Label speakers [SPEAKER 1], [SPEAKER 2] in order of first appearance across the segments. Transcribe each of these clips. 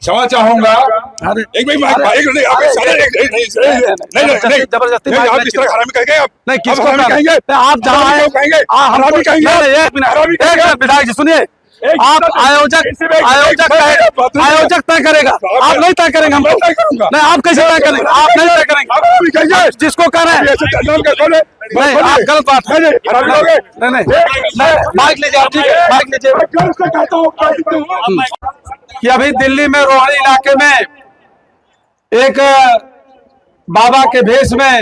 [SPEAKER 1] क्षमा चाहूंगा। एक भाई नहीं
[SPEAKER 2] जबरदस्ती
[SPEAKER 1] आप इस तरह हरामी कहेंगे, आप
[SPEAKER 2] नहीं किसको
[SPEAKER 1] हरामी कहेंगे?
[SPEAKER 2] आप जहाँ आए
[SPEAKER 1] कहेंगे हरामी कहेंगे?
[SPEAKER 2] एक मिनट विधायक जी सुनिए, आप आयोजक तय करेगा, आप नहीं तय करेंगे। हम
[SPEAKER 1] तय करूंगा
[SPEAKER 2] नहीं, आप कैसे तय करेंगे? आप नहीं तय करेंगे, जिसको कर रहे हैं नहीं, आप गलत बात है। नहीं माइक लीजिए, आप ठीक है, माइक लीजिए। कि अभी दिल्ली में रोहड़ी इलाके में एक बाबा के भेष में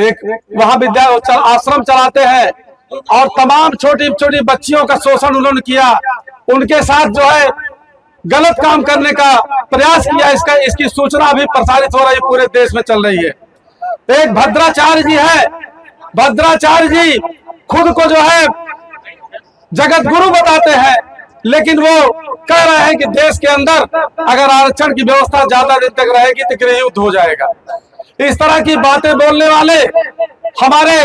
[SPEAKER 2] एक महाविद्या आश्रम चलाते हैं और तमाम छोटी छोटी बच्चियों का शोषण उन्होंने किया, उनके साथ जो है गलत काम करने का प्रयास किया। इसकी सूचना अभी प्रसारित हो रही पूरे देश में चल रही है। एक भद्राचार्य जी है, भद्राचार्य जी खुद को जो है जगत गुरु बताते हैं, लेकिन वो कह रहे हैं कि देश के अंदर अगर आरक्षण की व्यवस्था ज्यादा दिन तक रहेगी तो गृह युद्ध हो जाएगा। इस तरह की बातें बोलने वाले, हमारे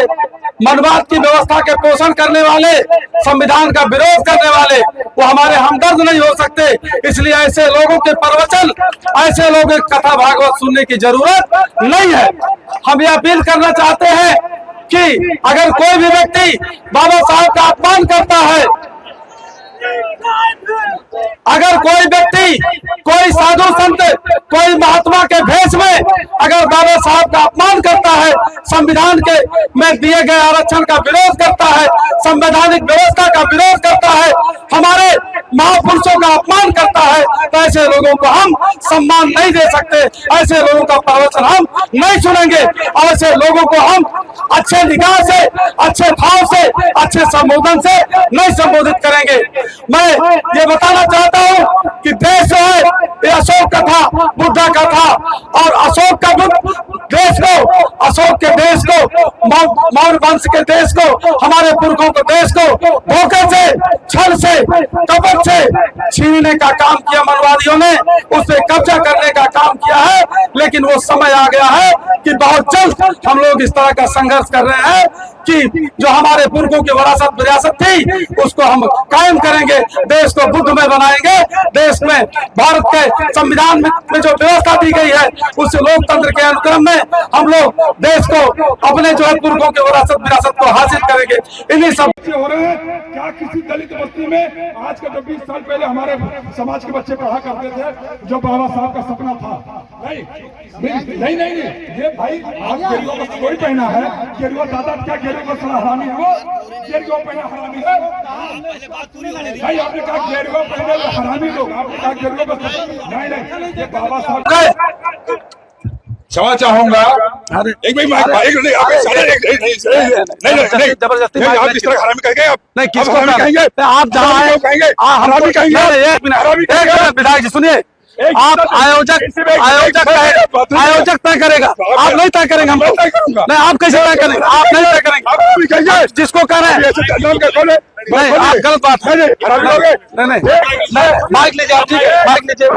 [SPEAKER 2] मनवाद की व्यवस्था के पोषण करने वाले, संविधान का विरोध करने वाले, वो हमारे हमदर्द नहीं हो सकते। इसलिए ऐसे लोगों के प्रवचन, ऐसे लोगों की कथा भागवत सुनने की जरूरत नहीं है। हम ये अपील करना चाहते हैं कि अगर कोई भी व्यक्ति बाबा साहब का अपमान करता है, अगर कोई व्यक्ति, कोई साधु संत, कोई महात्मा के भेष में अगर बाबा साहब का अपमान करता है, संविधान के में दिए गए आरक्षण का विरोध करता है, संवैधानिक व्यवस्था का विरोध करता है, हमारे महापुरुषों का अपमान करता है, तो ऐसे लोगों को हम सम्मान नहीं दे सकते। ऐसे लोगों का प्रवचन हम नहीं सुनेंगे और ऐसे लोगों को हम अच्छे निगाह से, अच्छे भाव से, अच्छे संबोधन से नहीं संबोधित करेंगे। मैं ये बताना चाहता हूँ कि देश जो है ये अशोक का था, बुद्धा का था, और अशोक का देश को, अशोक के देश को, मौर्य वंश के देश को, हमारे पुरखों के देश को धोखे से, छल से, कपट से छीनने का काम किया मनवादियों ने, उसे कब्जा करने का काम किया है। लेकिन वो समय आ गया है कि बहुत जल्द हम लोग इस तरह का संघर्ष कर रहे हैं कि जो हमारे पुरखों की विरासत थी उसको हम कायम करेंगे, देश को बुद्धमय बनाएंगे। देश में भारत के संविधान में जो व्यवस्था दी गई है उस लोकतंत्र के अनुक्रम में हम लोग देश को अपने जो है पुरखों की विरासत को हासिल करेंगे। इन्हीं सब
[SPEAKER 1] हो रहे हैं। क्या किसी दलित बस्ती में आज का 20 साल पहले हमारे समाज के बच्चे पढ़ा करते थे जो बाबा साहब का सपना था? नहीं, ये भाई आज गेरुआ का कोई पहना है, गेरुआ दादा क्या गेरुआ का सारा हरामी है, वो गेरुआ पहना हरामी है भाई। आपने कहा गेरुआ पहने हरामी लोग, आपने कहा गेरुआ का नहीं, ये बाबा साहब। क्षमा चाहूंगा। एक भाई जबरदस्ती आप इस तरह हरामी कहेंगे, आप नहीं किसको कहेंगे? आप जहाँ आए हरामी कहेंगे? एक मिनट
[SPEAKER 2] विधायक जी सुनिए, आप आयोजक तय करेगा, आप नहीं तय करेंगे। हम
[SPEAKER 1] तय करूंगा।
[SPEAKER 2] नहीं, आप कैसे तय करेंगे? आप नहीं तय करेंगे, जिसको कर रहे हैं नहीं, आप गलत बात है। नहीं माइक लीजिए, आप ठीक है, माइक लीजिए।